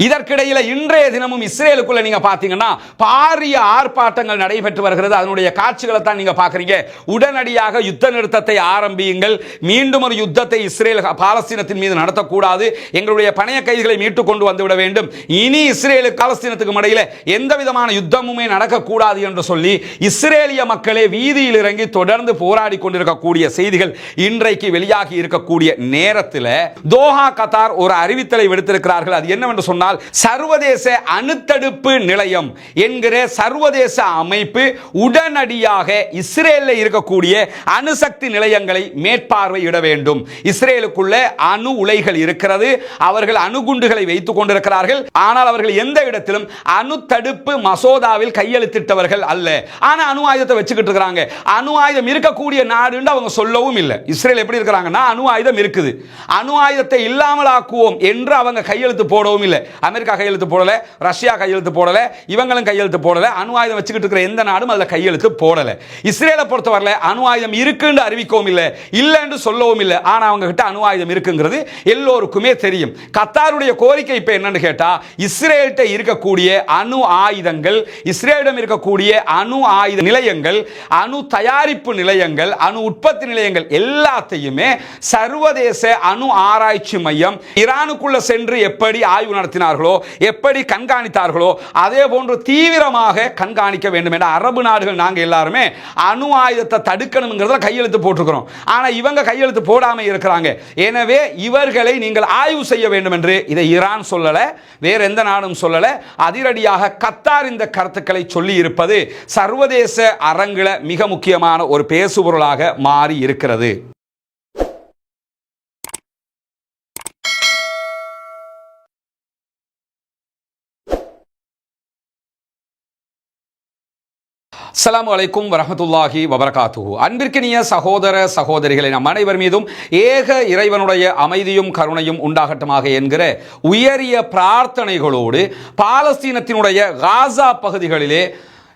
இதற்கிடையில் இன்றைய தினமும் இஸ்ரேலுக்குள்ள நீங்க பாத்தீங்கன்னா பாரிய ஆர்ப்பாட்டங்கள் நடைபெற்று வருகிறது. அதனுடைய காட்சிகளை தான் நீங்க பாக்குறீங்க. உடனடியாக யுத்த நிறுத்தத்தை ஆரம்பியுங்கள், மீண்டும் ஒரு யுத்தத்தை இஸ்ரேல் பாலஸ்தீனத்தின் மீது நடத்தக்கூடாது, எங்களுடைய பணைய கைதிகளை மீட்டுக் கொண்டு வந்துவிட வேண்டும், இனி இஸ்ரேலுக்கு பாலஸ்தீனத்துக்கு இடையில எந்த விதமான யுத்தமுமே நடக்கக்கூடாது என்று சொல்லி இஸ்ரேலிய மக்களே வீதியில் இறங்கி தொடர்ந்து போராடி கொண்டிருக்கக்கூடிய செய்திகள் இன்றைக்கு வெளியாகி இருக்கக்கூடிய நேரத்தில் தோஹா கத்தார் ஒரு அறிவித்தலை விடுத்திருக்கிறார்கள். அது என்னவென்று சொன்னால், சர்வதேச அணுத்தடுப்பு நிலையம் என்கிற சர்வதேச அமைப்பு உடனடியாக இஸ்ரேலில் இருக்கக்கூடிய அணுசக்தி நிலையங்களை மேற்பார்வையிட வேண்டும். இஸ்ரேலுக்குள்ள அணு உலைகள் இருக்கிறது, அவர்கள் அணுகுண்டுகளை வைத்துக் கொண்டிருக்கிறார்கள். ஆனால் அவர்கள் எந்த இடத்திலும் அணு தடுப்பு மசோதாவில் கையெழுத்திட்டவர்கள் அல்ல. ஆனா அணு ஆயுதத்தை வச்சுக்கிட்டு இருக்காங்க. அணு ஆயுதம் இருக்கக்கூடிய நாடுன்னு அவங்க சொல்லவும் இல்லை. இஸ்ரேல் எப்படி இருக்கிறாங்கன்னா, அணு ஆயுதம் இருக்குது, அணு ஆயுதத்தை இல்லாமல் ஆக்குவோம் என்று அவங்க கையெழுத்து போடவும் இல்லை. அமெரிக்கா கையெழுத்து போடல, ரஷ்யா கையெழுத்து போடல, இவங்களும் கையெழுத்து போடல. அணு ஆயுதம் வச்சுக்கிட்டு இருக்கிற எந்த நாடும் அதுல கையெழுத்து போடல. இஸ்ரேலை பொறுத்தவரை அணு ஆயுதம் இருக்குன்னு அறிவிக்கவும் இல்லை, இல்லைன்னு சொல்லவும் இல்லை. ஆனா அவங்க கிட்ட அணு ஆயுதம் இருக்குங்கிறது எல்லோருக்குமே தெரியும். கத்தாருடைய கோரிக்கை இப்ப என்னன்னு கேட்டா, இஸ்ரேல்கிட்ட இருக்கக்கூடிய அணு ஆயுதங்கள், இஸ்ரேலிடம் இருக்கக்கூடிய அணு ஆயுத நிலையங்கள், அணு தயாரிப்பு நிலையங்கள், அணு உற்பத்தி நிலையங்கள் எல்லாத்தையுமே சர்வதேச அணு ஆராய்ச்சி மையம் ஈரானுக்குள்ள சென்று எப்படி ஆய்வு நடத்தினார்களோ, எப்படி கண்காணித்தார்களோ, அதே போன்று தீவிரமாக கண்காணிக்க வேண்டும் என்ற அரபு நாடுகள் நாங்கள் எல்லாருமே அணு ஆயுதத்தை தடுக்கணும்ங்கிறதுல கையெழுத்து போட்டிருக்கிறோம். ஆனா இவங்க கையெழுத்து போடாம இருக்கிறாங்க. எனவே இவர்களை நீங்கள் ஆய்வு செய்ய வேண்டும் என்று இதை ஈரான் சொல்லல, வேற எந்த நாடும் சொல்லல. அதிரடியாக கத்தார் இந்த கருத்துக்களை சொல்லி இருப்பது சர்வதேச அரங்கில மிக முக்கியமான ஒரு பேசுபொருளாக மாறி இருக்கிறது. அஸ்ஸலாமு அலைக்கும் வரஹ்மத்துல்லாஹி வபரகாத்துஹு. அன்பிற்கினிய சகோதர சகோதரிகளை, நம் அனைவர் மீதும் ஏக இறைவனுடைய அமைதியும் கருணையும் உண்டாகட்டுமாக என்கிற உயரிய பிரார்த்தனைகளோடு, பாலஸ்தீனத்தினுடைய காசா பகுதிகளிலே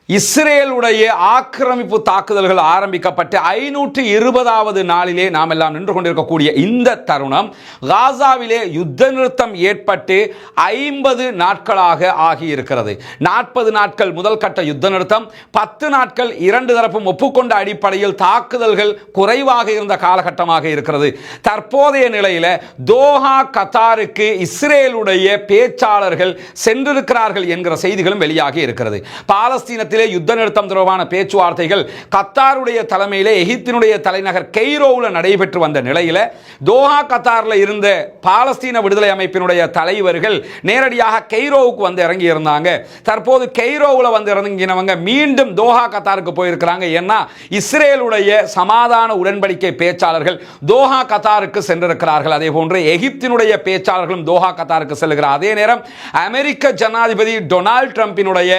இஸ்ரேலுடைய ஆக்கிரமிப்பு தாக்குதல்கள் ஆரம்பிக்கப்பட்டு 520வது நாளிலே நாம் எல்லாம் நின்று கொண்டிருக்கக்கூடிய இந்த தருணம், காசாவிலே யுத்த நிறுத்தம் ஏற்பட்டு 50 நாட்களாக ஆகியிருக்கிறது. 40 நாட்கள் முதல் கட்ட யுத்த நிறுத்தம், 10 நாட்கள் இரண்டு தரப்பும் ஒப்புக்கொண்ட அடிப்படையில் தாக்குதல்கள் குறைவாக இருந்த காலகட்டமாக இருக்கிறது. தற்போதைய நிலையில் தோஹா கத்தாருக்கு இஸ்ரேலுடைய பேச்சாளர்கள் சென்றிருக்கிறார்கள் என்கிற செய்திகளும் வெளியாகி இருக்கிறது. பாலஸ்தீனத்தில் யுத்த நிறுத்தம் தொடர்பான பேச்சுவார்த்தைகள் கத்தாருடைய தலைமையிலே எகிப்தினுடைய தலைநகர் கெய்ரோவில் நடைபெற்று வந்த நிலையில் தோஹா கத்தாரில் இருந்த பாலஸ்தீன விடுதலை அமைப்பினுடைய தலைவர்கள் நேரடியாக கெய்ரோவுக்கு வந்து இறங்கி இருந்தாங்க. தற்போது கெய்ரோவில் வந்து இறங்கினவங்க மீண்டும் தோஹா கத்தாருக்கு போயிருக்கிறாங்க. ஏன்னா இஸ்ரேலுடைய சமாதான உடன்படிக்கை பேச்சாளர்கள் தோஹா கத்தாருக்கு சென்றிருக்கிறார்கள். அதே போன்று எகிப்தினுடைய பேச்சாளர்களும் தோஹா கத்தாருக்கு செல்கிறார். அதே நேரம் அமெரிக்க ஜனாதிபதி டொனால்ட் ட்ரம்பினுடைய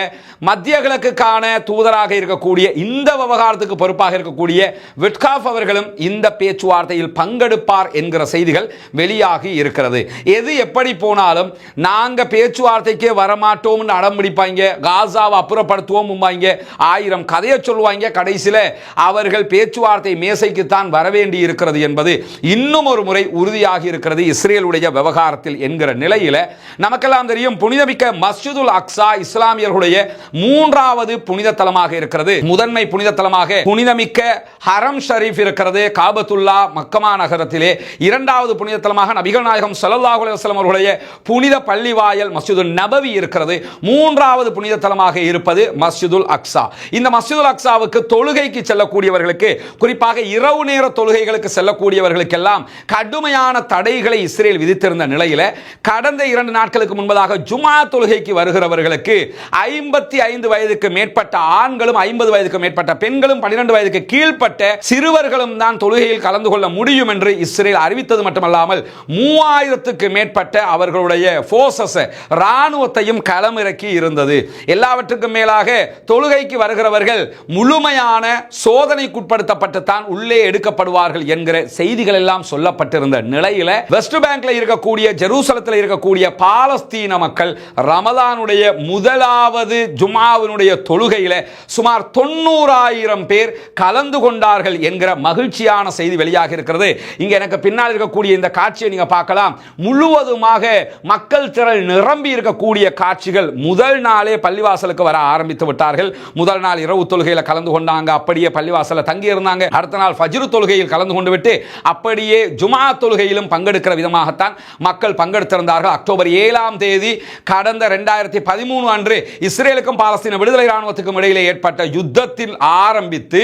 மத்திய கிழக்கு தூதராக இருக்கக்கூடிய, இந்த விவகாரத்துக்கு பொறுப்பாக இருக்கக்கூடிய விட்காஃப் அவர்களும் இந்த பேச்சுவார்த்தையில் பங்கெடுப்பார் என்கிற செய்திகள் வெளியாகி இருக்கிறது. எது எப்படி போனாலும் நாங்க பேச்சுவார்த்தைக்கே வரமாட்டோம் அடம் பிடிப்பாங்க, காசாவை அப்புறப்படுத்துவோம், 1000 கதையை சொல்லுவாங்க. கடைசியில் அவர்கள் பேச்சுவார்த்தை மேசைக்கு தான் வரவேண்டி இருக்கிறது என்பது இன்னும் ஒரு முறை உறுதியாகி இருக்கிறது இஸ்ரேலுடைய விவகாரத்தில் என்கிற நிலையில் நமக்கெல்லாம் தெரியும், புனிதமிக்க மஸ்ஜிதுல் அக்ஸா இஸ்லாமியர்களுடைய 3வது புனித தலமாக இருக்கிறது. முதன்மை புனித தலமாக புனிதமிக்க ஹரம் ஷரீஃப் இருக்கிறது காபத்துல்லா மக்கமா நகரத்திலே. 2வது புனித தலமாக நபிகள் நாயகம் ஸல்லல்லாஹு அலைஹி வஸல்லம் அவர்களுடைய புனித பள்ளிவாயல் மஸ்ஜிதுன் நபவி இருக்கிறது. 3வது புனித தலமாக இருப்பது மஸ்ஜிதுல் அக்ஸா. இந்த மஸ்ஜிதுல் அக்ஸாவுக்கு தொழுகைக்கு செல்லக்கூடியவர்களுக்கு, குறிப்பாக இரவு நேர தொழுகைகளுக்கு செல்லக்கூடியவர்களுக்கெல்லாம் கடுமையான தடைகளை இஸ்ரேல் விதித்திருந்த நிலையில் கடந்த 2 நாட்களுக்கு முன்பதாக ஜுமா தொழுகைக்கு வருகிறவர்களுக்கு 55 வயதுக்கு மேற்பட்ட ஆண்களும் 50 வயதுக்கு மேற்பட்ட பெண்களும் 12 வயதுக்கு கீழ்ப்பட்ட சிறுவர்களும் தான் தொழுகையில் கலந்து கொள்ள முடியும் என்று இஸ்ரேல் அறிவித்தது மட்டுமல்லாமல் 3000க்கு மேற்பட்ட அவர்களுடைய போர்சஸ் ராணுவத்தையும் களமிறக்கி இருந்தது. எல்லாவற்றுக்கும் மேலாக தொழுகைக்கு வருகிறவர்கள் முழுமையான சோதனைக்குட்படுத்தப்பட்டு தான் உள்ளே எடுக்கப்படுவார்கள் என்கிற செய்திகள் எல்லாம் சொல்லப்பட்டிருந்த நிலையில வெஸ்ட் பேங்க்ல இருக்கக்கூடிய, ஜெருசலத்தில் இருக்கக்கூடிய பாலஸ்தீன மக்கள் ரமதானுடைய முதலாவது ஜுமாவினுடைய தொழுகையில சுமார் 90,000 பேர் கலந்து கொண்டார்கள் என்கிற மகிழ்ச்சியான செய்தி வெளியாக இருக்கிறது. இங்க எனக்கு பின்னால் இருக்கக்கூடிய இந்த காட்சியை நீங்க பார்க்கலாம். முழுவதுமாக மக்கள் திரள் நிரம்பி இருக்கக்கூடிய காட்சிகள். முதல் நாளே பள்ளிவாசலுக்கு வர ஆரம்பித்து விட்டார்கள். முதல் நாள் இரவு தொழுகையில கலந்து கொண்டாங்க, அப்படியே பள்ளிவாசல தங்கி இருந்தாங்க. அடுத்த நாள் ஃபஜ்ர் தொழுகையில் கலந்து கொண்டு விட்டு அப்படியே ஜுமா தொழுகையிலும் பங்கெடுக்கிற விதமாகத்தான் மக்கள் பங்கெடுத்திருந்தார்கள். அக்டோபர் 7ஆம் தேதி கடந்த 2013 அன்று இஸ்ரேலுக்கும் பாலஸ்தீன விடுதலை ராணுவத்துக்கும் இடையிலே ஏற்பட்ட யுத்தத்தில் ஆரம்பித்து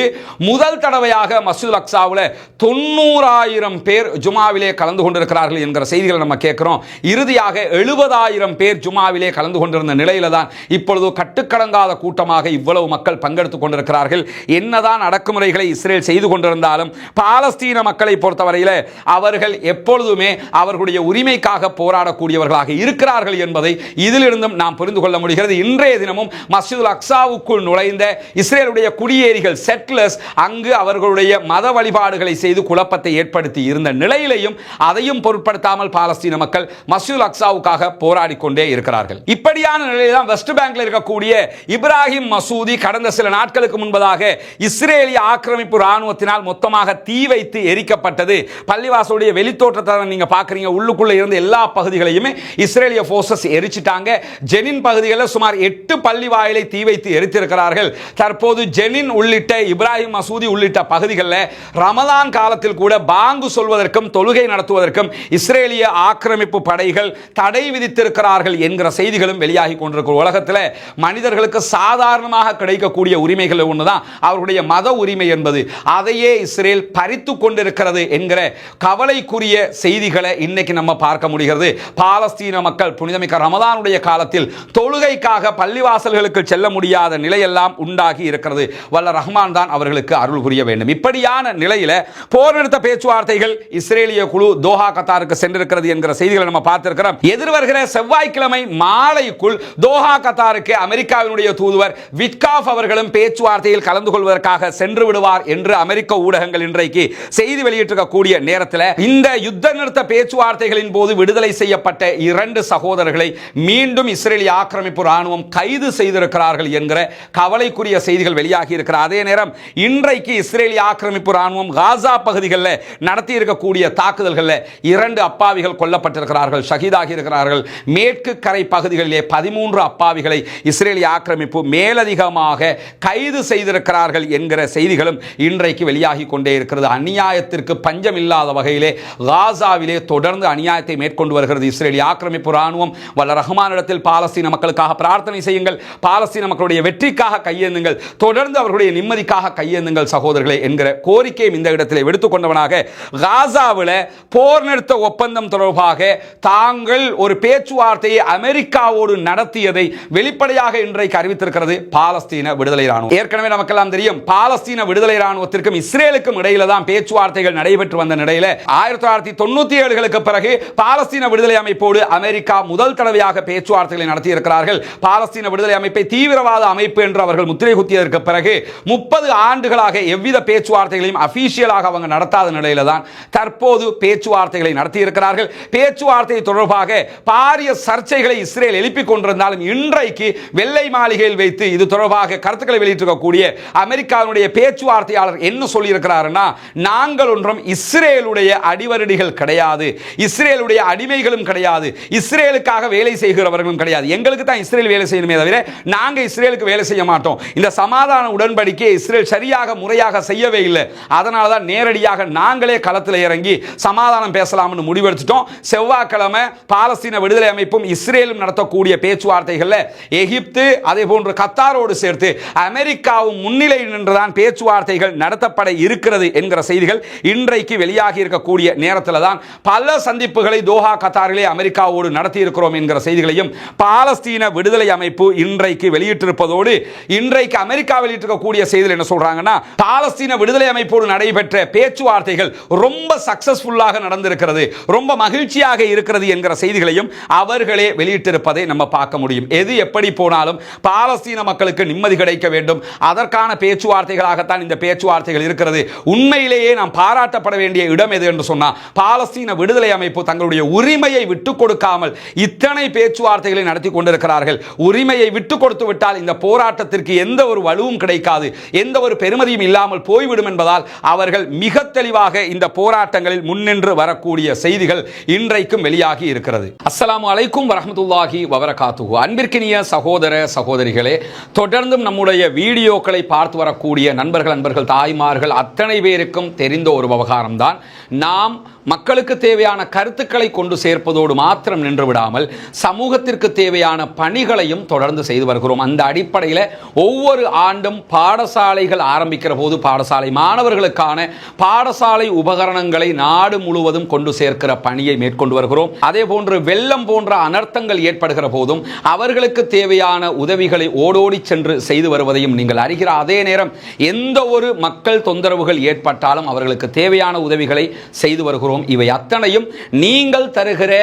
முதல் தடவையாக மஸ்ஜிதுல் அக்ஸாவில் 90,000 பேர் ஜுமாவிலே கலந்து கொண்டிருக்கிறார்கள் என்கிற செய்திகளை நம்ம கேட்கிறோம். இறுதியாக 70,000 பேர் ஜுமாவிலே கலந்து கொண்டிருந்த நிலையில தான் இப்பொழுது கட்டுக்கடங்காத கூட்டமாக இவ்வளவு மக்கள் பங்கெடுத்துக் கொண்டிருக்கிறார்கள். என்னதான் அடக்குமுறைகளை இஸ்ரேல் செய்து கொண்டிருந்தாலும் பாலஸ்தீன மக்களை பொறுத்தவரையில் அவர்கள் எப்பொழுதுமே அவர்களுடைய உரிமைக்காக போராடக்கூடியவர்களாக இருக்கிறார்கள் என்பதை இதிலிருந்தும் நாம் புரிந்து கொள்ள முடிகிறது. இன்றைய தினமும் மஸ்ஜிதுல் அக்ஸாவுக்குள் நுழைந்த இஸ்ரேலுடைய குடியேறிகள் செட்லர்ஸ் அங்கு அவர்களுடைய மத வழிபாடுகளை செய்து குழப்பத்தை ஏற்படுத்தி இருந்த நிலையிலையும் அதையும் பொருட்படுத்தாமல் பாலஸ்தீன மக்கள் மஸ்ஜிதுல் அக்ஸாவுக்காக போராடி கொண்டே இருக்கிறார்கள். இப்படியான நிலையில் தான் வெஸ்ட் பேங்க்ல இருக்கக்கூடிய இப்ராஹிம் மசூதி கடந்த சில நாட்களுக்கு முன்பதாக இஸ்ரேலிய ஆக்கிரமிப்பு ராணுவத்தினால் மொத்தமாக தீ வைத்து எரிக்கப்பட்டது. பள்ளிவாசலுடைய வெளித்தோற்றத்தை நீங்க பாக்குறீங்க. உள்ளுக்குள்ள இருந்த எல்லா பகுதிகளையுமே இஸ்ரேலிய போர்சஸ் எரிச்சிட்டாங்க. ஜெனின் பகுதிகளில் சுமார் 8 பள்ளி வாயிலை தீ வைத்து எரித்திருக்கிறார்கள். தற்போது ஜெனின் உள்ளிட்ட இப்ராஹிம் மசூதி உள்ளிட்ட பகுதிகளில் ரமலான் காலத்தில் கூட பாங்கு சொல்வதற்கும் தொழுகை நடத்துவதற்கும் இஸ்ரேலிய ஆக்கிரமிப்பு படைகள் தடை விதித்திருக்கிறார்கள் என்கிற செய்திகளும் வெளியாகி கொண்டிருக்கிற உலகத்தில் மனிதர்களுக்கு சாதாரணமாக கிடைக்கக்கூடிய உரிமைகள் ஒன்றுதான் அவர்களுடைய மத உரிமை என்பது. அதையே இஸ்ரேல் பறித்து கொண்டிருக்கிறது என்கிற கவலைக்குரிய செய்திகளை இன்னைக்கு நம்ம பார்க்க முடிகிறது. பாலஸ்தீன மக்கள் புனிதமிக்க ரமலானுடைய காலத்தில் தொழுகைக்காக பள்ளிவாசல்களுக்கு செல்ல முடியாத நிலையெல்லாம் உண்டாகி இருக்கிறது. வல்ல ரஹ்மான் தான் அவர்களுக்கு அருள் புரிய வேண்டும். இப்படியான நிலையில போர் நிறுத்த பேச்சுவார்த்தைகள் இஸ்ரேலிய குழு தோஹா கத்தாருக்கு சென்றிருக்கிறது என்கிற செய்திகளை நம்ம பார்த்திருக்கிறோம். எதிர்வருகிற செவ்வாய்க்கிழமை மாலைக்குள் தோஹா கத்தாருக்கு அமெரிக்காவினுடைய தூதுவர் விட்காஃப் அவர்களும் பேச்சுவார்த்தையில் கலந்து கொள்வதற்காக சென்று விடுவார் என்று அமெரிக்க ஊடகங்கள் இன்றைக்கு செய்தி வெளியிட்டிருக்கக்கூடிய நேரத்தில் இந்த யுத்த நிறுத்த பேச்சுவார்த்தைகளின் போது விடுதலை செய்யப்பட்ட 2 சகோதரர்களை மீண்டும் இஸ்ரேலிய ஆக்கிரமிப்பு ராணுவம் கைது செய்திருக்கிறார்கள் என்கிற கவலைக்குரிய செய்திகள் வெளியாகி இருக்கிற அதே நேரம் இன்றைக்கு இஸ்ரேலிய ஆக்கிரமிப்பு ராணுவம் காசா பகுதிகளில் நடத்தி இருக்கக்கூடிய தாக்குதல்களில் 2 அப்பாவிகள் கொல்லப்பட்டிருக்கிறார்கள், ஷஹீதாகி இருக்கிறார்கள். மேற்கு கரை பகுதிகளிலே 13 அப்பாவிகளை இஸ்ரேலிய ஆக்கிரமிப்பு மேலதிகமாக கைது செய்திருக்கிறார்கள் என்கிற செய்திகளும் இன்றைக்கு வெளியாகி கொண்டே இருக்கிறது. அநியாயத்திற்கு பஞ்சம் இல்லாத வகையிலே காசாவிலே தொடர்ந்து அநியாயத்தை மேற்கொண்டு வருகிறது இஸ்ரேலிய ஆக்கிரமிப்பு ராணுவம். வல்ல ரஹ்மானிடத்தில் பாலஸ்தீன மக்களுக்காக பிரார்த்தனை செய்யுங்கள், பாலஸ்தீன மக்களுடைய வெற்றிக்காக கையேந்துங்கள், தொடர்ந்து அவர்களுடைய நிம்மதிக்காக கையேந்துங்கள் சகோதரர்களே என்கிற கோரிக்கையும் இந்த இடத்திலே விடுத்துக்கொண்டவனாக காசாவில் போர் நிறுத்த ஒப்பந்தம் தொடர்பாக தாங்கள் ஒரு பேச்சுவார்த்தையை அமெரிக்காவோடு நடத்தியதை வெளிப்படையாக இன்றைக்கு அறிவித்திருக்கிறது பாலஸ்தீன விடுதலை ராணுவம். ஏற்கனவே நமக்கெல்லாம் தெரியும் பாலஸ்தீன விடுதலை ராணுவத்திற்கும் இஸ்ரேலுக்கும் இடையில தான் பேச்சுவார்த்தைகள் நடைபெற்று வந்த நிலையில 1997களுக்கு பிறகு பாலஸ்தீன விடுதலை அமைப்போடு அமெரிக்கா முதல் தடவையாக பேச்சுவார்த்தைகளை நடத்தி இருக்கிறார்கள். பாலஸ்தீன விடுதலை அமைப்பை தீவிரவாத அமைப்பு என்று அவர்கள் முத்திரை குத்தியதற்கு பிறகு 30 ஆண்டுகளாக எவ்வித பேச்சுவார்த்தைகளையும் அபிஷியலாக அவங்க நடத்தாத நிலையில தான் தற்போது பேச்சுவார்த்தைகளை நடத்தி இருக்கிறார்கள். பேச்சுவார்த்தை தொடர்பாக பாரிய சர்ச்சைகளை இஸ்ரேல் எழுப்பிக் கொண்டிருந்தாலும் இன்றைக்கு வெள்ளை மாளிகையில் வைத்து இது தொடர்பாக கருத்துக்களை வெளியிட்டிருக்கக்கூடிய அமெரிக்காவுடைய பேச்சுவார்த்தையாளர் என்ன சொல்லியிருக்கிறார்னா, நாங்கள் ஒன்றும் இஸ்ரேலுடைய அடிவருடிகள் கிடையாது, இஸ்ரேலுடைய அடிமைகளும் கிடையாது, இஸ்ரேலுக்காக வேலை செய்கிறவர்களும் கிடையாது. எங்களுக்கு தான் இஸ்ரேல் வேலை செய்யணுமே தவிர நாங்கள் இஸ்ரேலுக்கு வேலை செய்ய மாட்டோம். இந்த சமாதான உடன்படிக்கையை இஸ்ரேல் சரியாக முறையாக செய்யவே இல்லை. அதனால தான் நேரடியாக நாங்களே களத்தில் இறங்கி சமாதானம் பேசலாம்னு முடிவெடுத்துட்டோம். செவ்வாய்க்கிழமை பாலஸ்தீன விடுதலை அமைப்பும் இஸ்ரேலும் நடத்தக்கூடிய பேச்சுவார்த்தைகளில் எகிப்து அதே போன்று கத்தாரோடு சேர்த்து அமெரிக்காவும் முன்னிலை நின்றுதான் பேச்சுவார்த்தைகள் நடத்தப்பட இருக்கிறது என்கிற செய்திகள் இன்றைக்கு வெளியாகி இருக்கக்கூடிய நேரத்தில் தான் பல சந்திப்புகளை தோஹா கத்தாரிலே அமெரிக்காவோடு நடத்தி இருக்கிறோம் என்கிற செய்திகளையும் பாலஸ்தீன விடுதலை அமைப்பு இன்றைக்கு வெளியிட்டிருப்பதோடு இன்றைக்கு அமெரிக்கா வெளியிட்டிருக்கக்கூடிய செய்திகள் என்ன சொல்றாங்கன்னா, பாலஸ்தீன விடுதலை அமைப்போடு நடைபெற்ற பேச்சுவார்த்தைகள் ரொம்ப சக்சஸ்ஃபுல்லாக நடந்திருக்கிறது, ரொம்ப மகிழ்ச்சியாக இருக்கிறது என்கிற செய்திகளையும் அவர்களே வெளியிட்டிருப்பதை நம்ம பார்க்க முடியும். எது எப்படி போனாலும் பாலஸ்தீன மக்களுக்கு நிம்மதி கிடைக்க வேண்டும், அதற்கான பேச்சுவார்த்தைகளாகத்தான் இந்த பேச்சுவார்த்தைகள் இருக்கிறது. உண்மையிலேயே நாம் பாராட்டப்பட வேண்டிய இடம் எது என்று சொன்னால், பாலஸ்தீன விடுதலை அமைப்பு தங்களுடைய உரிமையை விட்டுக் கொடுக்காமல் இத்தனை பேச்சுவார்த்தைகளை நடத்தி கொண்டிருக்கிறார்கள். உரிமையை விட்டுக் கொடுத்து விட்டால் இந்த போராட்டத்திற்கு எந்த ஒரு வலுவும் கிடைக்காது, எந்த ஒரு பெருமதியும் இல்லாமல் போய்விடும் என்பதால் அவர்கள் மிக தெளிவாக இந்த போராட்டங்களில் முன்னின்று வரக்கூடிய செய்திகள் இன்றைக்கும் வெளியாகி இருக்கிறது. அஸ்ஸலாமு அலைக்கும் வரஹ்மத்துல்லாஹி வபரகாத்துஹு. அன்பிற்கினிய சகோதர சகோதரிகளே, தொடர்ந்தும் நம்முடைய வீடியோக்களை பார்த்து வரக்கூடிய நண்பர்கள், தாய்மார்கள் அத்தனை பேருக்கும் தெரிந்த ஒரு விவகாரம் தான், நாம் மக்களுக்கு தேவையான கருத்துக்களை கொண்டு சேர்ப்பதோடு மாத்திரம் நின்று விடாமல் சமூகத்திற்கு தேவையான பணிகளையும் தொடர்ந்து செய்து வருகிறோம். அந்த அடிப்படையில் ஒவ்வொரு ஆண்டும் பாடசாலைகள் ஆரம்பிக்கிற போது பாடசாலை மாணவர்களுக்கான பாடசாலை உபகரணங்களை நாடு முழுவதும் கொண்டு சேர்க்கிற பணியை மேற்கொண்டு வருகிறோம். அதே போன்று வெள்ளம் போன்ற அனர்த்தங்கள் ஏற்படுகிற போதும் அவர்களுக்கு தேவையான உதவிகளை ஓடோடி சென்று செய்து வருவதையும் நீங்கள் அறிகிற அதே நேரம் எந்த ஒரு மக்கள் தொந்தரவுகள் ஏற்பட்டாலும் அவர்களுக்கு தேவையான உதவிகளை செய்து வருகிறோம். இவை அத்தனையும் நீங்கள் தருகிற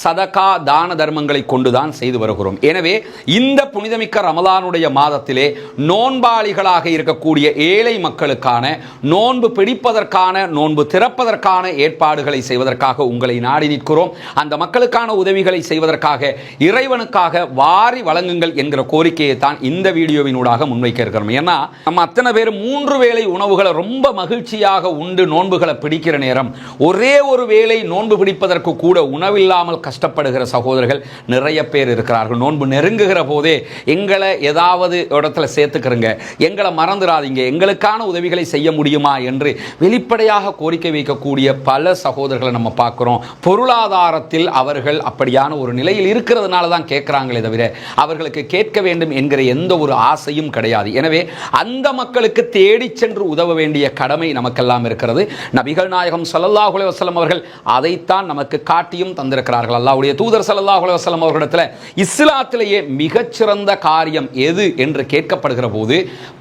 சதகா தான தர்மங்களை கொண்டுதான் செய்து வருகிறோம். எனவே இந்த புனிதமிக்க ரமலானுடைய மாதத்திலே நோன்பாளிகளாக இருக்கக்கூடிய ஏழை மக்களுக்கான நோன்பு பிடிப்பதற்கான, நோன்பு திறப்பதற்கான ஏற்பாடுகளை செய்வதற்காக உங்களை நாடி நிற்கிறோம். அந்த மக்களுக்கான உதவிகளை செய்வதற்காக இறைவனுக்காக வாரி வழங்குங்கள் என்கிற கோரிக்கையை தான் இந்த வீடியோவினூடாக முன்வைக்க இருக்கிறோம். ஏன்னா நம்ம அத்தனை பேர் 3 வேளை உணவுகளை ரொம்ப மகிழ்ச்சியாக உண்டு நோன்புகளை பிடிக்கிற நேரம் ஒரே ஒரு வேளை நோன்பு பிடிப்பதற்கு கூட உணவில்லாமல் கஷ்டப்படுகிற சகோதரர்கள் நிறைய பேர் இருக்கிறார்கள். நோன்பு நெருங்குகிற போதே எங்களை ஏதாவது இடத்துல சேர்த்துக்கிறங்க, எங்களை மறந்துடாதீங்க, எங்களுக்கான உதவிகளை செய்ய முடியுமா என்று வெளிப்படையாக கோரிக்கை வைக்கக்கூடிய பல சகோதரர்களை நம்ம பார்க்கிறோம். பொருளாதாரத்தில் அவர்கள் அப்படியான ஒரு நிலையில் இருக்கிறதுனால தான் கேட்கிறாங்களே தவிர அவர்களுக்கு கேட்க வேண்டும் என்கிற எந்த ஒரு ஆசையும் கிடையாது. எனவே அந்த மக்களுக்கு தேடி சென்று உதவ வேண்டிய கடமை நமக்கெல்லாம் இருக்கிறது. நபிகள் நாயகம் ஸல்லல்லாஹு அலைஹி வஸல்லம் அவர்கள் அதைத்தான் நமக்கு காட்டியும் தந்திருக்கிறார்கள். அல்லாஹ்வுடைய தூதர் ஸல்லல்லாஹு அலைஹி வஸல்லம் அவர்களிடத்தில் இஸ்லாத்திலேயே மிகச்சிறந்த காரியம் எது என்று கேட்கப்படுகிற போது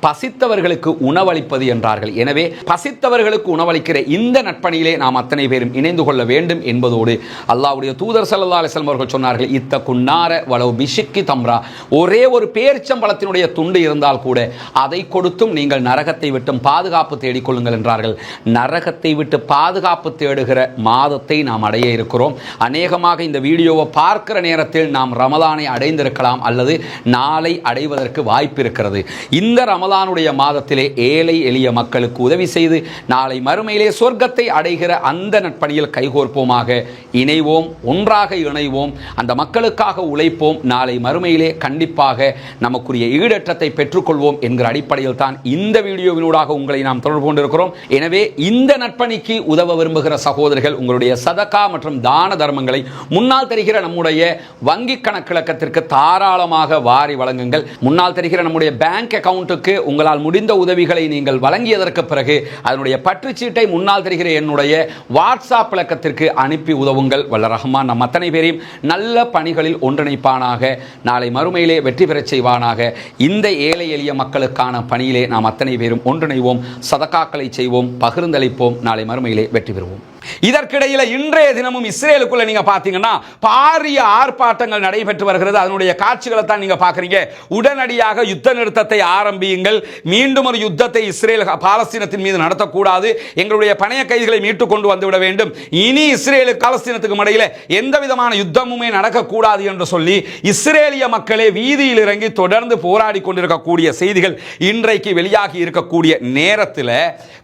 பசித்தவர்களுக்கு உணவளிப்பது என்றார்கள். எனவே பசித்தவர்களுக்கு உணவளிக்கிற இந்த நட்பணியிலே நாம் அத்தனை பேரும் இணைந்து கொள்ள வேண்டும் என்பதோடு அல்லாஹ்வுடைய தூதர் ஸல்லல்லாஹு அலைஹி வஸல்லம் அவர்கள் சொன்னார்கள், இத்தகுன்னார வலவ் பிஷிக்கி தம்ரா, ஒரே ஒரு பேரிச்சம்பழத்தினுடைய துண்டு இருந்தால் கூட அதை கொடுத்தும் நீங்கள் நரகத்தை விட்டும் பாதுகாப்பு தேடிக்கொள்ளுங்கள் என்றார்கள். நரகத்தை விட்டு பாதுகாப்பு தேடுகிற மாதத்தை நாம் அடைய இருக்கிறோம். அநேகமாக இந்த வீடியோவை பார்க்கிற நேரத்தில் நாம் ரமலானை அடைந்திருக்கலாம் அல்லது நாளை அடைவதற்கு வாய்ப்பு இருக்கிறது. இந்த ரமலானுடைய மாதத்திலே ஏழை எளிய மக்களுக்கு உதவி செய்து நாளை மறுமையிலே சொர்க்கத்தை அடைகிற அந்த நட்பணியில் கைகோர்ப்போமாக, இணைவோம், ஒன்றாக இணைவோம், அந்த மக்களுக்காக உழைப்போம். நாளை மறுமையிலே கண்டிப்பாக நமக்குரிய ஈடேற்றத்தை பெற்றுக்கொள்வோம் என்கிற அடிப்படையில் தான் இந்த வீடியோவினூடாக உங்களை நாம் தொடர்பு கொண்டிருக்கிறோம். எனவே இந்த நட்பணிக்கு உதவ விரும்புகிற சகோதரர்கள் உங்களுடைய சதகா மற்றும் தான தர்மங்களை முன்னால் தெரிகிற நம்முடைய வங்கி கணக்கிழக்கத்திற்கு தாராளமாக வாரி வழங்குங்கள். முன்னால் தெரிகிற நம்முடைய பேங்க் அக்கவுண்ட்டுக்கு உங்களால் முடிந்த உதவிகளை நீங்கள் வழங்கியதற்கு பிறகு அதனுடைய பற்றுச்சீட்டை முன்னால் தெரிகிற என்னுடைய வாட்ஸ்அப் இலக்கத்திற்கு அனுப்பி உதவுங்கள். வல்ல ரஹ்மான் நம் அத்தனை பேரையும் நல்ல பணிகளில் ஒன்றிணைப்பானாக, நாளை மறுமையிலே வெற்றி பெறச் செய்வானாக. இந்த ஏழை எளிய மக்களுக்கான பணியிலே நாம் அத்தனை பேரும் ஒன்றிணைவோம், சதகாக்களை செய்வோம், பகிர்ந்தளிப்போம், நாளை மறுமையிலே வெற்றி பெறுவோம். இதற்கிடையில் இன்றைய தினமும் இஸ்ரேலுக்குள்ள நீங்க பாத்தீங்கன்னா பாரிய ஆர்ப்பாட்டங்கள் நடைபெற்று வருகிறது. அதனுடைய காட்சிகளை தான் நீங்க பாக்குறீங்க. உடனடியாக யுத்த நிறுத்தத்தை ஆரம்பியுங்கள், மீண்டும் ஒரு யுத்தத்தை இஸ்ரேல் பாலஸ்தீனத்தின் மீது நடத்தக்கூடாது, எங்களுடைய பணைய கைதிகளை மீட்டுக் கொண்டு வந்துவிட வேண்டும், இனி இஸ்ரேலுக்கு பாலஸ்தீனத்துக்கு இடையில எந்த விதமான யுத்தமுமே நடக்கக்கூடாது என்று சொல்லி இஸ்ரேலிய மக்களே வீதியில் இறங்கி தொடர்ந்து போராடி கொண்டிருக்கக்கூடிய செய்திகள் இன்றைக்கு வெளியாகி இருக்கக்கூடிய நேரத்தில்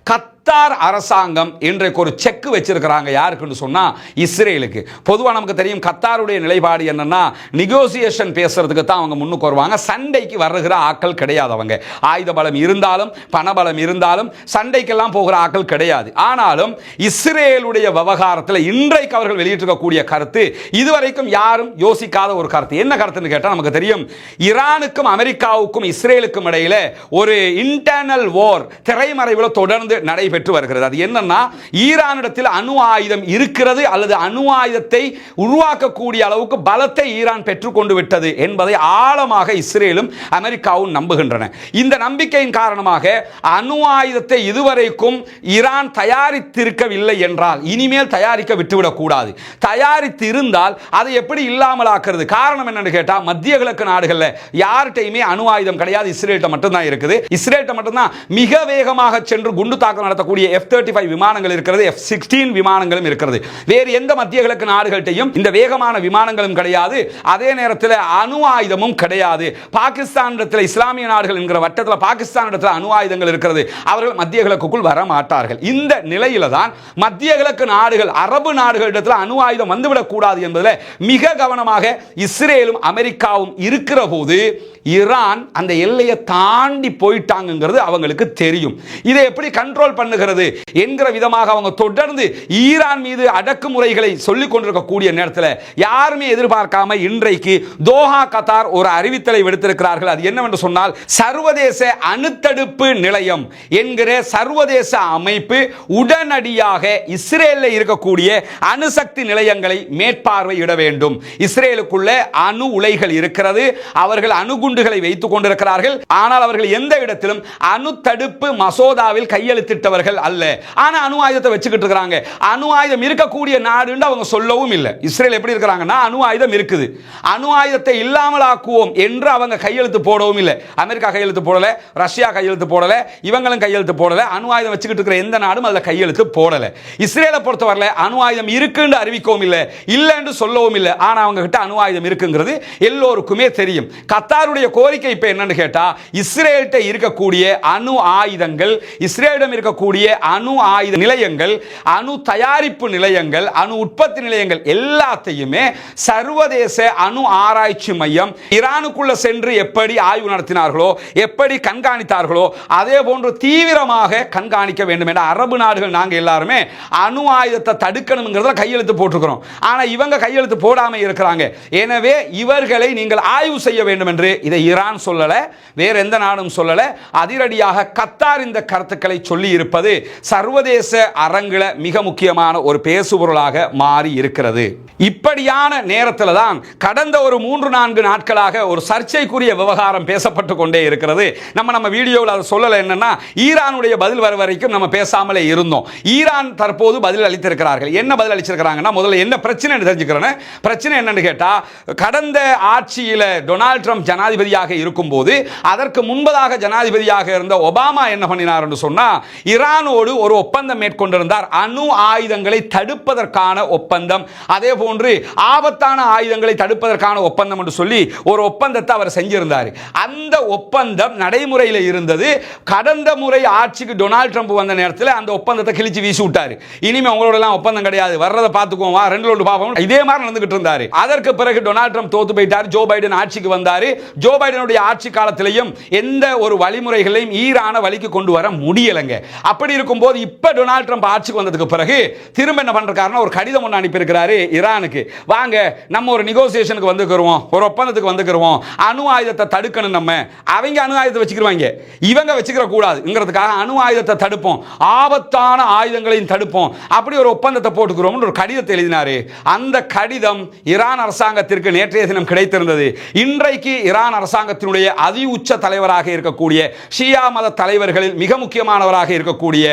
கத்தார் அரசாங்கம் இன்றைக்கு ஒரு செக் வச்சிருக்கிறாங்க. யாருக்குன்னு சொன்னா இஸ்ரேலுக்கு. பொதுவாக நமக்கு தெரியும் கத்தாருடைய நிலைப்பாடு என்னன்னா, நெகோசியேஷன் பேசுறதுக்கு தான் அவங்க முன்னுக்கு வருவாங்க, சண்டைக்கு வருகிற ஆட்கள் கிடையாது. அவங்க ஆயுத பலம் இருந்தாலும் பணபலம் இருந்தாலும் சண்டைக்கெல்லாம் போகிற ஆட்கள் கிடையாது. ஆனாலும் இஸ்ரேலுடைய விவகாரத்தில் இன்றைக்கு அவர்கள் வெளியிட்டிருக்கக்கூடிய கருத்து இதுவரைக்கும் யாரும் யோசிக்காத ஒரு கருத்து. என்ன கருத்துன்னு கேட்டால் நமக்கு தெரியும், ஈரானுக்கும் அமெரிக்காவுக்கும் இஸ்ரேலுக்கும் இடையில ஒரு இன்டர்னல் வார் திரைமறைவில் தொடர்ந்து நடைபெற்று பெற்று வருகிறது. அது என்னன்னா, ஈரானிடத்தில் அணு ஆயுதம் இருக்கிறது அல்லது அணு ஆயுதத்தை உருவாக்கக்கூடிய அளவுக்கு பலத்தை ஈரான் பெற்றுக்கொண்டு விட்டது என்பதை ஆழமாக இஸ்ரேலும் அமெரிக்காவும் நம்புகின்றன. இந்த நம்பிக்கையின் காரணமாக அணு ஆயுதத்தை இதுவரைக்கும் ஈரான் தயாரித்திருக்கவில்லை என்றால் இனிமேல் தயாரிக்க விட்டுவிடக் கூடாது. தயாரித்து இருந்தால் அதை எப்படி இல்லாமல் ஆக்குறது? காரணம் என்னன்னு கேட்டா, மத்திய கிழக்கு நாடுகள்ல யார்கிட்டயுமே அணு ஆயுதம் கிடையாது, இஸ்ரேல்ட்ட மட்டும்தான் இருக்குது. இஸ்ரேல்ட்ட மட்டும்தான் மிக வேகமாக சென்று குண்டு தாக்குதல் நடத்தக்கூடிய F-35 விமானங்கள் இருக்கிறது, F-16 விமானங்களும் இருக்கிறது. வேறு எந்த மத்திய கிழக்கு நாடுகள்கிட்டையும் இந்த வேகமான விமானங்களும் கிடையாது. அதே நேரத்தில் அணு ஆயுதமும் கிடையாது. பாகிஸ்தான் இடத்தில், இஸ்லாமிய நாடுகள் என்கிற வட்டத்தில் பாகிஸ்தான் இடத்தில் அணு ஆயுதங்கள் இருக்கிறது. அவர்கள் மத்திய கிழக்குக்குள் வர மாட்டார்கள். இந்த நிலையில தான் மத்திய கிழக்கு நாடுகள், அரபு நாடுகளிடத்தில் அணு ஆயுதம் வந்துவிடக் கூடாது என்பதில் மிக கவனமாக இஸ்ரேலும் அமெரிக்காவும் இருக்கிற போது ஈரான் அந்த எல்லையை தாண்டி போயிட்டாங்கிறது அவங்களுக்கு தெரியும். இதை எப்படி கண்ட்ரோல் பண்ணுகிறது என்கிற விதமாக அவங்க தொடர்ந்து ஈரான் மீது அடக்குமுறைகளை சொல்லிக் கொண்டிருக்கக்கூடிய நேரத்தில் யாருமே எதிர்பார்க்காம இன்றைக்கு தோஹா கத்தார் ஒரு அறிவித்தலை விடுத்திருக்கிறார்கள். அது என்னவென்று சொன்னால், சர்வதேச அணுத்தடுப்பு நிலையம் என்கிற சர்வதேச அமைப்பு உடனடியாக இஸ்ரேலில் இருக்கக்கூடிய அணுசக்தி நிலையங்களை மேற்பார்வையிட வேண்டும். இஸ்ரேலுக்குள்ள அணு உலைகள் இருக்கிறது, அவர்கள் அணுகுண்டுகளை வைத்துக் கொண்டிருக்கிறார்கள். ஆனால் அவர்கள் எந்த இடத்திலும் அணு தடுப்பு மசோதாவில் கையெழுத்திட்டவர்கள் அல்ல. ஆனா அணு ஆயுதத்தை வச்சுக்கிட்டு இருக்காங்க. அணு ஆயுதம் இருக்கக்கூடிய நாடுன்னு அவங்க சொல்லவும் இல்லை. இஸ்ரேல் எப்படி இருக்கிறாங்கன்னா, அணு ஆயுதம் இருக்குது, அணு ஆயுதத்தை இல்லாமல் ஆக்குவோம் என்று அவங்க கையெழுத்து போடவும் இல்லை. அமெரிக்கா கையெழுத்து போடல, ரஷ்யா கையெழுத்து போடல, இவங்களும் கையெழுத்து போடல. அணு ஆயுதம் வச்சுக்கிட்டு இருக்கிற எந்த நாடும் அதுல கையெழுத்து போடல. இஸ்ரேலை பொறுத்தவரை அணு ஆயுதம் இருக்குன்னு அறிவிக்கவும் இல்லை, இல்லைன்னு சொல்லவும் இல்லை. ஆனா அவங்க கிட்ட அணு ஆயுதம் இருக்குங்கிறது எல்லோருக்குமே தெரியும். கத்தாருடைய கோரிக்கை இப்ப என்னன்னு கேட்டா, இஸ்ரேல்கிட்ட இருக்கக்கூடிய அணு ஆயுதங்கள், இஸ்ரேலிடம் இருக்கக்கூடிய அணு ஆயுத நிலையங்கள், அணு தயாரிப்பு நிலையங்கள், அணு உற்பத்தி நிலையங்கள் எல்லாத்தையுமே சர்வதேச அணு ஆராய்ச்சி மையம் ஈரானுக்குள்ள சென்று எப்படி ஆய்வு நடத்தினார்களோ, எப்படி கண்காணித்தார்களோ அதே போன்று தீவிரமாக கண்காணிக்க வேண்டும் என்ற அரபு நாடுகள் நாங்கள் எல்லாருமே அணு ஆயுதத்தை தடுக்கணும்ங்கிறதுல கையெழுத்து போட்டிருக்கிறோம். ஆனா இவங்க கையெழுத்து போடாம இருக்கிறாங்க. எனவே இவர்களை நீங்கள் ஆய்வு செய்ய வேண்டும் என்று இதை ஈரான் சொல்லல, வேற எந்த நாடும் சொல்லல. அதிரடியாக கத்தார் இந்த கருத்துக்களை சொல்லி இருப்பது சர்வதேச அரங்கில மிக முக்கியமான ஒரு பேசுபொருளாக மாறி இருக்கிறது. இப்படியான நேரத்தில் தான் கடந்த ஒரு 3-4 நாட்களாக ஒரு சர்ச்சைக்குரிய விவகாரம் பேசப்பட்டு கொண்டே இருக்கிறது. நம்ம வீடியோவில் அதை சொல்லல. என்னன்னா, ஈரானுடைய பதில் வர வரைக்கும் நம்ம பேசாமலே இருந்தோம். ஈரான் தற்போது பதில் அளித்திருக்கிறார்கள். என்ன பதில் அளிச்சிருக்கிறாங்கன்னா, முதல்ல என்ன பிரச்சனை தெரிஞ்சுக்கிறேன். பிரச்சனை என்னன்னு கேட்டா, கடந்த ஆட்சியில் டொனால்ட் ட்ரம்ப் ஜனாதிபதியாக இருக்கும்போது அதற்கு முன்பதாக ஜனாதிபதியாக இருந்த ஒபாமா என்ன பண்ணினார் என்று சொன்னா, ஈரானோடு ஒரு ஒப்பந்தம் மேற்கொண்டிருந்தார். அணு ஆயுதங்களை தடுப்பதற்கான ஒப்பந்தம், அதே போன்று ஆபத்தான ஆயுதங்களை தடுப்பதற்கான ஒப்பந்தம் என்று சொல்லி ஒரு ஒப்பந்தத்தை அவர் செஞ்சிருந்தார். அந்த ஒப்பந்தம் நடைமுறையில் இருந்தது. கடந்த முறை ஆட்சிக்கு டொனால்ட் ட்ரம்ப் வந்த நேரத்தில் அந்த ஒப்பந்தத்தை கிழிச்சு வீசி விட்டார். இனிமே உங்களோட எல்லாம் ஒப்பந்தம் கிடையாது, வர்றதை பார்த்துக்குவோம், ரெண்டு லோடு பார்ப்போம், இதே மாதிரி நடந்துகிட்டு இருந்தார். அதற்கு பிறகு டொனால்ட் ட்ரம்ப் தோத்து போயிட்டார். ஜோ பைடன் ஆட்சிக்கு வந்தார். ஜோ பைடனுடைய ஆட்சி காலத்திலையும் எந்த ஒரு வழிமுறைகளையும் ஈரான வழிக்கு கொண்டு வர முடியலைங்க. அப்படி இருக்கும்போது இப்ப டொனால்ட் ட்ரம்ப் ஆட்சிக்கு வந்ததுக்கு பிறகு திரும்ப என்ன பண்றாருன்னா, ஒரு கடிதம் ஒன்று அனுப்பி இருக்கிறாரு ஈரானுக்கு. வாங்க நம்ம ஒரு நெகோசியேஷனுக்கு வந்துக்கிறோம், ஒரு ஒப்பந்தத்துக்கு வந்துக்கிறோம், அணு ஆயுதத்தை தடுக்கணும். நம்ம அவங்க அணு ஆயுதத்தை வச்சுக்கிருவாங்க, இவங்க வச்சுக்கிற கூடாதுங்கிறதுக்காக அணு ஆயுதத்தை தடுப்போம், ஆபத்தான ஆயுதங்களையும் தடுப்போம், அப்படி ஒரு ஒப்பந்தத்தை போட்டுக்கிறோம் ஒரு கடிதத்தை எழுதினாரு. அந்த கடிதம் ஈரான் அரசாங்கத்திற்கு நேற்றைய தினம் கிடைத்திருந்தது. இன்றைக்கு ஈரான் அரசாங்கத்தினுடைய அதி உச்ச தலைவராக இருக்கக்கூடிய ஷியா மத தலைவர்களில் மிக முக்கியமானவராக இருக்கக்கூடிய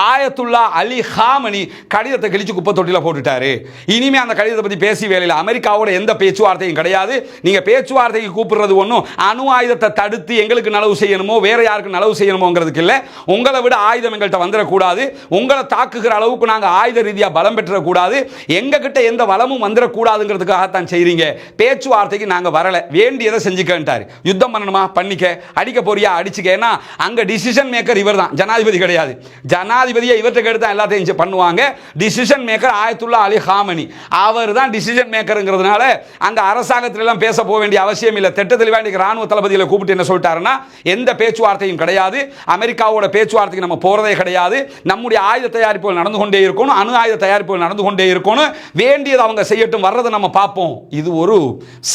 ஆயத்துல்லா அலி ஹாமனி கடிதத்தை கிழிச்சு குப்பை தொட்டில போட்டுட்டாரு. இனிமே அந்த கடிதத்தை பத்தி பேசி வேலையில் அமெரிக்காவோட எந்த பேச்சுவார்த்தையும் கிடையாது. நீங்க பேச்சுவார்த்தைக்கு கூப்பிடுறது ஒன்றும் அணு ஆயுதத்தை தடுத்து எங்களுக்கு நலவு செய்யணுமோ வேற யாருக்கு நலவு செய்யணுமோங்கிறதுக்கு இல்லை. உங்களை விட ஆயுதம் எங்கள்கிட்ட வந்துடக்கூடாது, உங்களை தாக்குகிற அளவுக்கு நாங்கள் ஆயுத ரீதியாக பலம் பெற்றக்கூடாது, எங்க கிட்ட எந்த வளமும் வந்துடக்கூடாதுங்கிறதுக்காகத்தான் செய்றீங்க. பேச்சுவார்த்தைக்கு நாங்க வரல, வேண்டியதை செஞ்சுக்கிட்டாரு. யுத்தம் பண்ணணுமா பண்ணிக்க, அடிக்க போறியா அடிச்சுக்க. ஏன்னா அங்க டிசிஷன் மேக்கர் இவர் தான், ஜனாதிபதி கிடையாது. ஜனாதிபதியை இவர்கிட்ட கேட்டு தான் எல்லாத்தையும் பண்ணுவாங்க. டிசிஷன் மேக்கர் ஆயத்துல்லா அலி ஹாமனி, அவர் தான் டிசிஷன் மேக்கர்ங்கிறதுனால அங்க அரசாங்கத்தில் எல்லாம் பேச போக வேண்டிய அவசியம் இல்லை. திட்ட தெளிவாக ராணுவ தளபதிகளை கூப்பிட்டு என்ன சொல்லிட்டாருன்னா, எந்த பேச்சுவார்த்தையும் கிடையாது, அமெரிக்காவோட பேச்சுவார்த்தைக்கு நம்ம போறதே கிடையாது, நம்முடைய ஆயுத தயாரிப்புகள் நடந்து கொண்டே இருக்கணும், அணு ஆயுத தயாரிப்புகள் நடந்து கொண்டே இருக்கணும், வேண்டியது அவங்க செய்யட்டும், வர்றதை நம்ம பார்ப்போம். இது ஒரு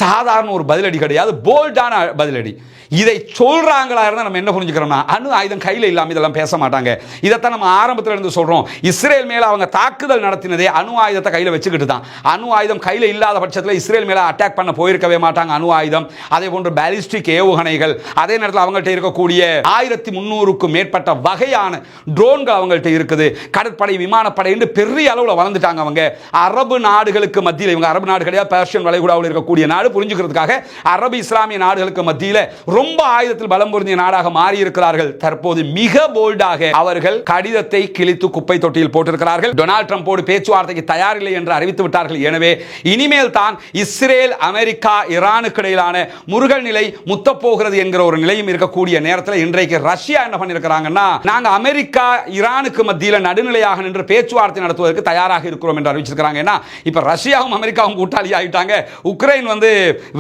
சாதாரண ஒரு பதிலடி கிடையாது, போல்டான பதிலடி. இதை சொல்றாங்களா இருந்தால் நம்ம என்ன புரிஞ்சுக்கிறோம்னா, அணு ஆயுதம் கையில் இல்லாமல் இதெல்லாம் பேச மாட்டாங்க. இதைத்தான் நம்ம ஆரம்பத்தில் இருந்து சொல்றோம். இஸ்ரேல் மேல அவங்க தாக்குதல் நடத்தினதே அணு ஆயுதத்தை கையில் வச்சுக்கிட்டு தான். அணு ஆயுதம் கையில் இல்லாத பட்சத்தில் இஸ்ரேல் மேல அட்டாக் பண்ண போயிருக்கவே மாட்டாங்க. அணு ஆயுதம், அதே போன்று பாலிஸ்டிக் ஏவுகணைகள், அதே நேரத்தில் அவங்கள்ட்ட இருக்கக்கூடிய 1300க்கும் மேற்பட்ட வகையான ட்ரோன்கள் அவங்கள்ட்ட இருக்குது. கடற்படை, விமானப்படை என்று பெரிய அளவில் வளர்ந்துட்டாங்க அவங்க. அரபு நாடுகளுக்கு மத்தியில், இவங்க அரபு நாடு கிடையாது, பெர்ஷியன் வளைகுடாவில் இருக்கக்கூடிய நாடு, புரிஞ்சுக்கிறதுக்காக அரபு இஸ்லாமிய நாடுகளுக்கு மத்தியில் ரொம்ப ஆயுதத்தில் பலம் பொருந்திய நாடாக மாறி இருக்கிறார்கள். தற்போது மிக போல்டாக அவர்கள் கடிதத்தை கிழித்து குப்பை தொட்டியில் போட்டிருக்கிறார்கள். டொனால்ட் ட்ரம்போடு பேச்சுவார்த்தைக்கு தயாரில்லை என்று அறிவித்து விட்டார்கள். எனவே இனிமேல் தான் இஸ்ரேல், அமெரிக்கா, ஈரானுக்கு இடையிலான முருகல் நிலை முத்தப்போகிறது என்கிற ஒரு நிலையும் இருக்கக்கூடிய நேரத்தில் இன்றைக்கு ரஷ்யா என்ன பண்ணிருக்கிறாங்கன்னா, நாங்க அமெரிக்கா ஈரானுக்கு மத்தியில் நடுநிலையாக நின்று பேச்சுவார்த்தை நடத்துவதற்கு தயாராக இருக்கிறோம் என்று அறிவிச்சிருக்கிறாங்க. ஏன்னா இப்ப ரஷ்யாவும் அமெரிக்காவும் கூட்டாளி ஆயிட்டாங்க, உக்ரைன்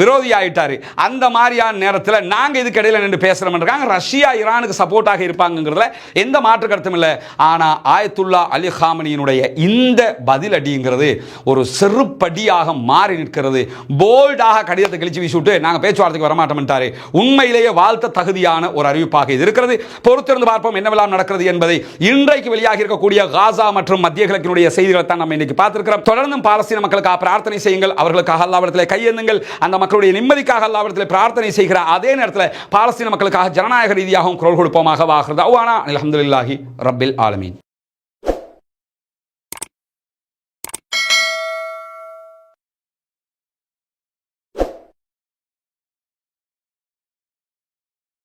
விரோதி ஆயிட்டாரு. அந்த மாதிரியான நேரத்தில் நாங்க இதுக்கு இடையில நின்று பேசுறோம் என்றாங்க. ரஷ்யா ஈரானுக்கு சப்போர்ட்டாக இருப்பாங்கிறதுல எந்த மாற்று கருத்தும் இல்லை. ஆனா ஆயத்துல்லா அலி காமனியினுடைய இந்த பதிலடிங்கிறது ஒரு செருப்படியாக மாறி நிற்கிறது. போல்டாக கடிதத்தை கிழிச்சு வீசிவிட்டு நாங்கள் பேச்சுவார்த்தைக்கு வரமாட்டோம்ட்டாரு. உண்மையிலேயே வாழ்த்த தகுதியான ஒரு அறிவிப்பாக இது இருக்கிறது. பொறுத்திருந்து பார்ப்போம் என்னவெல்லாம் நடக்கிறது என்பதை. இன்றைக்கு வெளியாக இருக்கக்கூடிய காசா மற்றும் மத்திய கிழக்கினுடைய செய்திகளை தான் நம்ம இன்னைக்கு பார்த்திருக்கிறோம். தொடர்ந்தும் பாலஸ்தீன மக்களுக்காக பிரார்த்தனை செய்யுங்கள், அவர்களுக்காக அல்லாஹ்விடத்தில் கையேந்துங்கள். அந்த மக்களுடைய நிம்மதிக்காக அல்லாஹ்விடத்தில் பிரார்த்தனை செய்கிற அதே நேரத்தில் பாலஸ்தீன மக்களுக்காக ஜனநாயக ரீதியாகவும் குரல் கொடுப்போமாக. வாஹிர் தஅவானா அல்ஹம்துலில்லாஹி ரப்பில் ஆலமீன்.